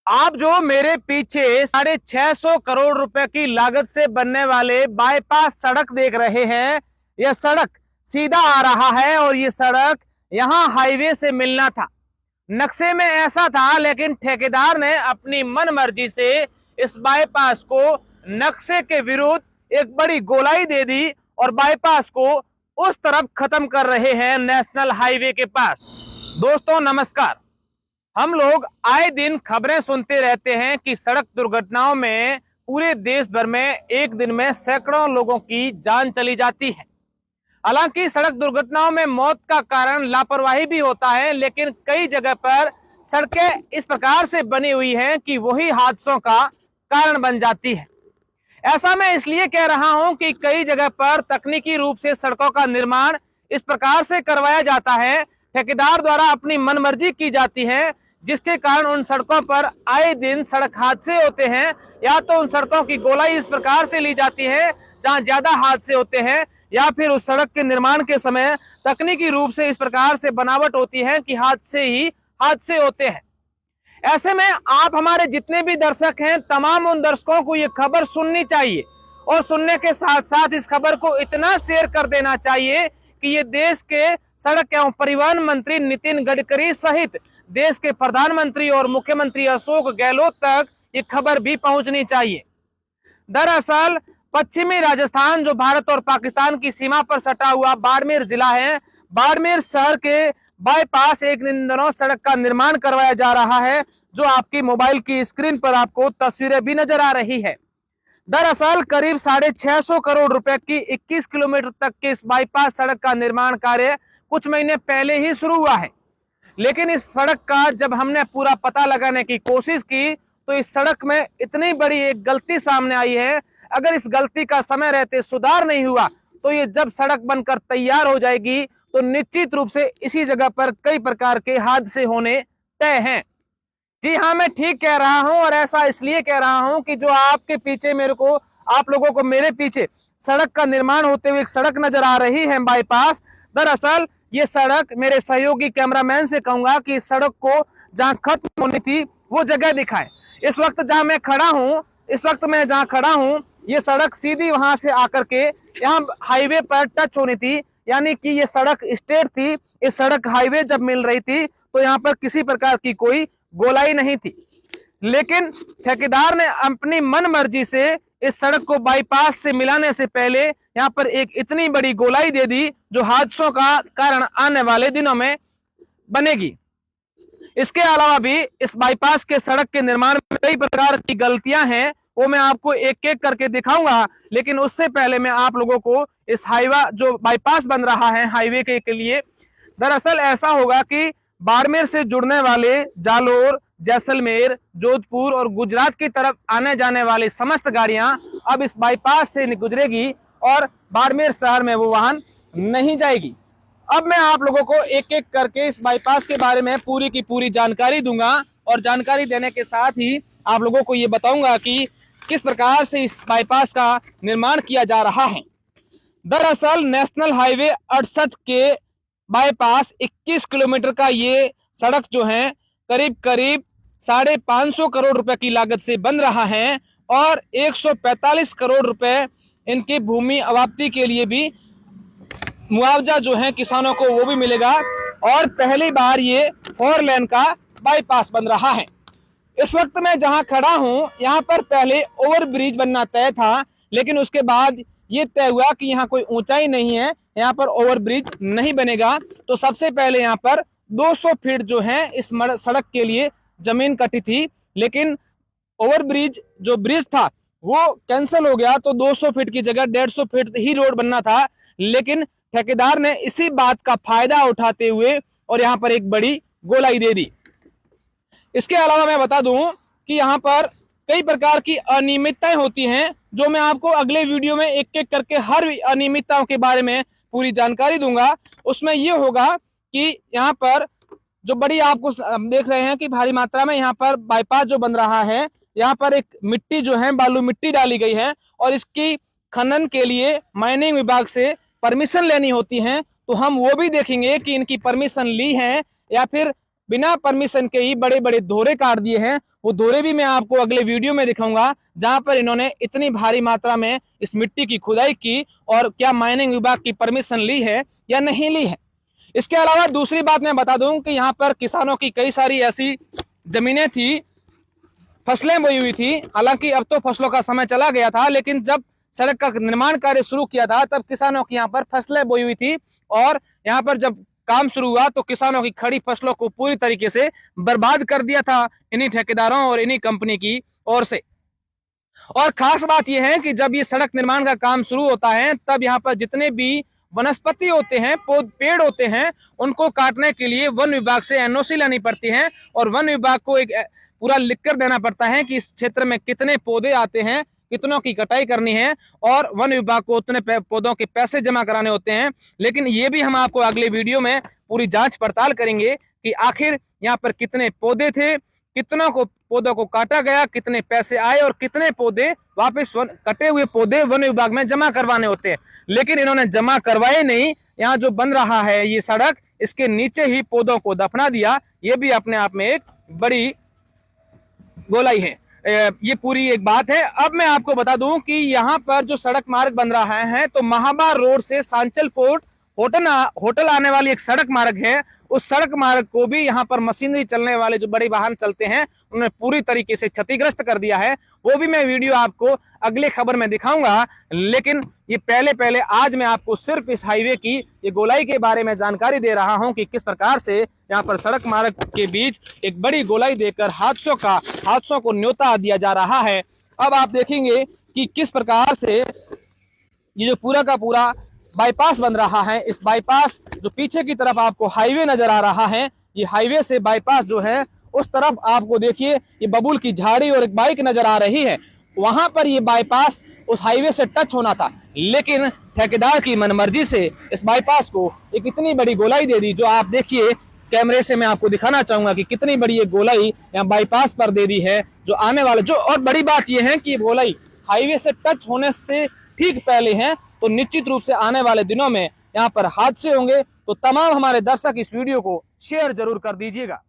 आप जो मेरे पीछे 650 करोड़ रुपए की लागत से बनने वाले बाईपास सड़क देख रहे हैं, यह सड़क सीधा आ रहा है और यह सड़क यहां हाईवे से मिलना था। नक्शे में ऐसा था, लेकिन ठेकेदार ने अपनी मनमर्जी से इस बाईपास को नक्शे के विरुद्ध एक बड़ी गोलाई दे दी और बाईपास को उस तरफ खत्म कर रहे हैं, नेशनल हाईवे के पास। दोस्तों नमस्कार। हम लोग आए दिन खबरें सुनते रहते हैं कि सड़क दुर्घटनाओं में पूरे देश भर में एक दिन में सैकड़ों लोगों की जान चली जाती है। हालांकि सड़क दुर्घटनाओं में मौत का कारण लापरवाही भी होता है, लेकिन कई जगह पर सड़कें इस प्रकार से बनी हुई हैं कि वही हादसों का कारण बन जाती है। ऐसा मैं इसलिए कह रहा हूं कि कई जगह पर तकनीकी रूप से सड़कों का निर्माण इस प्रकार से करवाया जाता है, ठेकेदार द्वारा अपनी मनमर्जी की जाती है, जिसके कारण उन सड़कों पर आए दिन सड़क हादसे होते हैं। या तो उन सड़कों की गोलाई इस प्रकार से ली जाती है जहां ज्यादा हादसे होते हैं, या फिर उस सड़क के निर्माण के समय तकनीकी रूप से इस प्रकार से बनावट होती है कि हादसे ही हादसे होते हैं। ऐसे में आप हमारे जितने भी दर्शक हैं, तमाम उन दर्शकों को ये खबर सुननी चाहिए और सुनने के साथ साथ इस खबर को इतना शेयर कर देना चाहिए कि ये देश के सड़क एवं परिवहन मंत्री नितिन गडकरी सहित देश के प्रधानमंत्री और मुख्यमंत्री अशोक गहलोत तक ये खबर भी पहुंचनी चाहिए। दरअसल पश्चिमी राजस्थान, जो भारत और पाकिस्तान की सीमा पर सटा हुआ बाड़मेर जिला है, बाड़मेर शहर के बाईपास एक इन दिनों सड़क का निर्माण करवाया जा रहा है, जो आपकी मोबाइल की स्क्रीन पर आपको तस्वीरें भी नजर आ रही है। दरअसल करीब 650 करोड़ रुपए की 21 किलोमीटर तक के इस बाईपास सड़क का निर्माण कार्य कुछ महीने पहले ही शुरू हुआ है, लेकिन इस सड़क का जब हमने पूरा पता लगाने की कोशिश की तो इस सड़क में इतनी बड़ी एक गलती सामने आई है। अगर इस गलती का समय रहते सुधार नहीं हुआ तो ये जब सड़क बनकर तैयार हो जाएगी तो निश्चित रूप से इसी जगह पर कई प्रकार के हादसे होने तय हैं। जी हाँ, मैं ठीक कह रहा हूं और ऐसा इसलिए कह रहा हूं कि जो आपके पीछे आप लोगों को मेरे पीछे सड़क का निर्माण होते हुए एक सड़क नजर आ रही है बाईपास। दरअसल ये सड़क, मेरे सहयोगी कैमरामैन से कहूंगा कि इस सड़क को जहां खत्म होनी थी वो जगह दिखाएं। इस वक्त मैं जहां खड़ा हूं ये सड़क सीधी वहां से आकर के यहाँ हाईवे पर टच होनी थी, यानी कि ये सड़क स्ट्रेट थी। इस सड़क हाईवे जब मिल रही थी तो यहाँ पर किसी प्रकार की कोई गोलाई नहीं थी, लेकिन ठेकेदार ने अपनी मन मर्जी से इस सड़क को बाईपास से मिलाने से पहले यहाँ पर एक इतनी बड़ी गोलाई दे दी जो हादसों का कारण आने वाले दिनों में बनेगी। इसके अलावा भी इस बाईपास के सड़क के निर्माण में कई प्रकार की गलतियां हैं, वो मैं आपको एक एक करके दिखाऊंगा, लेकिन उससे पहले मैं आप लोगों को इस हाईवा जो बाईपास बन रहा है हाईवे के लिए, दरअसल ऐसा होगा कि बाड़मेर से जुड़ने वाले जालोर, जैसलमेर, जोधपुर और गुजरात की तरफ आने जाने वाली समस्त गाड़ियां अब इस बाईपास से गुजरेगी और बाड़मेर शहर में वो वाहन नहीं जाएगी। अब मैं आप लोगों को एक एक करके इस बाईपास के बारे में पूरी की पूरी जानकारी दूंगा और जानकारी देने के साथ ही आप लोगों को ये बताऊंगा कि किस प्रकार से इस बाईपास का निर्माण किया जा रहा है। दरअसल नेशनल हाईवे 68 के बाईपास 21 किलोमीटर का ये सड़क जो है करीब 550 करोड़ रुपए की लागत से बन रहा है और 145 करोड़ रुपए इनकी भूमि अवाप्ति के लिए भी मुआवजा जो है किसानों को वो भी मिलेगा और पहली बार ये 4 लेन का बाईपास बन रहा है। इस वक्त मैं जहां खड़ा हूं यहाँ पर पहले ओवरब्रिज बनना तय था, लेकिन उसके बाद ये तय हुआ कि यहाँ कोई ऊंचाई नहीं है, यहाँ पर ओवरब्रिज नहीं बनेगा। तो सबसे पहले यहाँ पर 200 फीट जो है इस सड़क के लिए जमीन कटी थी, लेकिन ओवरब्रिज जो ब्रिज था वो कैंसिल हो गया, तो 200 फीट की जगह 150 फीट ही रोड बनना था। लेकिन ठेकेदार ने इसी बात का फायदा उठाते हुए और यहाँ पर एक बड़ी गोलाई दे दी। इसके अलावा मैं बता दूं कि यहाँ पर कई प्रकार की अनियमितताएं होती हैं, जो मैं आपको अगले वीडियो में एक एक करके हर अनियमितताओं के बारे में पूरी जानकारी दूंगा। उसमें ये होगा कि यहाँ पर जो बड़ी आपको देख रहे हैं कि भारी मात्रा में यहाँ पर बाईपास जो बन रहा है, यहाँ पर एक मिट्टी जो है बालू मिट्टी डाली गई है और इसकी खनन के लिए माइनिंग विभाग से परमिशन लेनी होती है। तो हम वो भी देखेंगे कि इनकी परमिशन ली है या फिर बिना परमिशन के ही बड़े बड़े दोहरे काट दिए हैं। वो दोहरे भी मैं आपको अगले वीडियो में दिखाऊंगा, जहां पर इन्होंने इतनी भारी मात्रा में इस मिट्टी की खुदाई की और क्या माइनिंग विभाग की परमिशन ली है या नहीं ली है। इसके अलावा दूसरी बात मैं बता दूं कि यहाँ पर किसानों की कई सारी ऐसी जमीनें थी, फसलें बोई हुई थी। हालांकि अब तो फसलों का समय चला गया था, लेकिन जब सड़क का निर्माण कार्य शुरू किया था तब किसानों की यहाँ पर फसलें बोई हुई थी और यहाँ पर जब काम शुरू हुआ तो किसानों की खड़ी फसलों को पूरी तरीके से बर्बाद कर दिया था इन्हीं ठेकेदारों और इन्हीं कंपनी की ओर से। और खास बात यह है कि जब ये सड़क निर्माण का काम शुरू होता है तब यहाँ पर जितने भी वनस्पति होते हैं, पेड़ होते हैं, उनको काटने के लिए वन विभाग से एनओसी लेनी पड़ती है और वन विभाग को एक पूरा लिख कर देना पड़ता है कि इस क्षेत्र में कितने पौधे आते हैं, कितनों की कटाई करनी है और वन विभाग को उतने पौधों के पैसे जमा कराने होते हैं। लेकिन ये भी हम आपको अगले वीडियो में पूरी जांच पड़ताल करेंगे कि आखिर यहाँ पर कितने पौधे थे, कितनों को पौधों को काटा गया, कितने पैसे आए और कितने पौधे वापस कटे हुए पौधे वन विभाग में जमा करवाने होते हैं। लेकिन इन्होंने जमा करवाए नहीं। यहाँ जो बन रहा है ये सड़क, इसके नीचे ही पौधों को दफना दिया। ये भी अपने आप में एक बड़ी गोलाई है। ये पूरी एक बात है। अब मैं आपको बता दूं कि यहाँ पर जो सड़क मार्ग बन रहा है तो महाबार रोड से सांचल पोर्ट होटल आने वाली एक सड़क मार्ग है। उस सड़क मार्ग को भी यहाँ पर मशीनरी चलने वाले जो बड़े वाहन चलते हैं उन्होंने पूरी तरीके से क्षतिग्रस्त कर दिया है। वो भी मैं वीडियो आपको अगले खबर में दिखाऊंगा। लेकिन ये पहले आज मैं आपको सिर्फ इस हाईवे की ये गोलाई के बारे में जानकारी दे रहा हूं कि किस प्रकार से यहाँ पर सड़क मार्ग के बीच एक बड़ी गोलाई देकर हादसों को न्योता दिया जा रहा है। अब आप देखेंगे कि किस प्रकार से ये जो पूरा का पूरा बाईपास बन रहा है। इस बाईपास जो पीछे की तरफ आपको हाईवे नजर आ रहा है, ये हाईवे से बाईपास जो है उस तरफ आपको देखिए ये बबूल की झाड़ी और एक बाइक नजर आ रही है। वहां पर ये बाईपास उस हाईवे से टच होना था, लेकिन ठेकेदार की मनमर्जी से इस बाईपास को एक इतनी बड़ी गोलाई दे दी। जो आप देखिए कैमरे से मैं आपको दिखाना चाहूंगा कि कितनी बड़ी ये गोलाई यहाँ बाईपास पर दे दी है। जो आने वाले जो और बड़ी बात यह है कि ये गोलाई हाईवे से टच होने से ठीक पहले है, तो निश्चित रूप से आने वाले दिनों में यहाँ पर हादसे होंगे। तो तमाम हमारे दर्शक इस वीडियो को शेयर जरूर कर दीजिएगा।